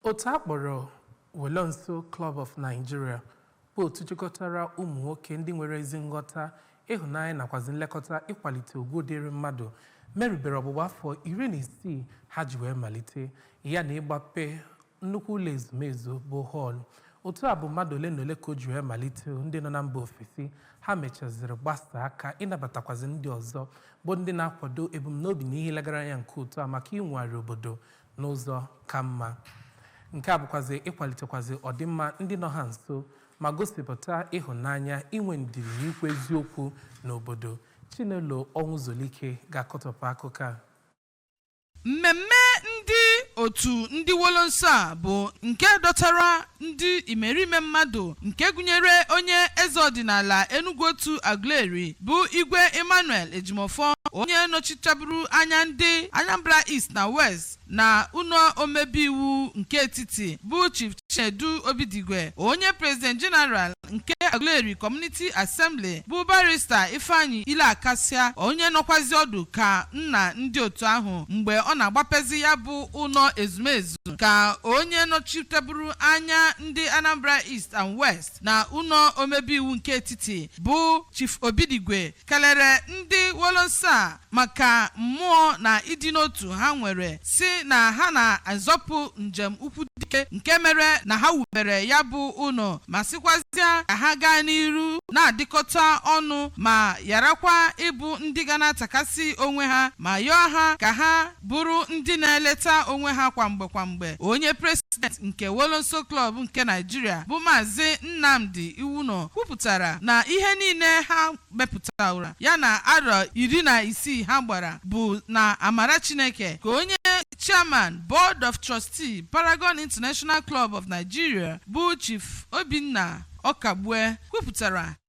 Otu akpọrọ Wolonso Club of Nigeria bụ otu chịkọtara ụmụ nwoke ndị nwere ezi nghọta, ịhụnanya nakwazi nlekọta ịkwalite ugwu dịrị mmadụ merụbere ọgbụgba afọ 16 ha ji wee malite ya na ịgbape nnukwu ụlọ ezumezu bụ hall. Otu a bụ mmadụ ole na ole ka o ji wee malite ndị nọ na mba ofesi ha mechaziri gbasa aka ịnabatakwazi ndị ọzọ bụ ndị na-akwado ebumnobi na ihe legara anya nke otu a maka inwegharị obodo n'ụzọ ka mma. Nke a bụkwazi ịkwalitekwazi ọdịmma ndị nọ ha nso ma gosipụta ịhụnanya inwe ndidi na ikwu eziokwu n'obodo. Chinelo Ọnwụzolike ga-akọtọpụ akụkọ a. Mmemme ndị otu ndị Wolonso a bụ nke dọtara ndị imerime mmadụ nke gụnyere onye eze ọdịnala Enugu otu Agleri bụ Igwe Emmanuel Ejimofo, onye nọchitaburu anya ndị Anambra East na West na ụlọ omebe iwu nke etiti bụ Chief Chinedu Obidigwe, onye President General nke Agleri Community Assembly bụ Barrister Ifeanyi Ile-Akasia, onye nọkwazi ọdụ ka nna ndị otu ahụ mgbe ọ na-agbapezi ya bụ ụlọ ezumezu, ka onye nọchitaburu anya ndị Anambra East and West na ụlọ omebe iwu nke etiti bụ Chief Obidigwe kelere ndị Wolonso maka mmụọ na ịdị n'otu ha nwere, si na ha na-azọpụ njem ukwu dike nke mere na ha wubere ya bụ ụlọ, ma sikwazịa ka ha gaa n'iru na-adịkọta ọnụ ma yarakwa ịbụ ndị ga na-atakasị onwe ha ma yọọ ha ka ha bụrụ ndị na-eleta onwe ha kwamgbe. Onye president nke Wolonso Club nke Nigeria bụ Maazị Nnamdi Iwuno kwupụtara na ihe niile ha mepụtara ya na arọ 16 ha gbara bụ na amara Chineke, ka onye Chairman Board of Trustee Paragon International Club of Nigeria bụ Chief Obinna Ọkagbue kwupụtara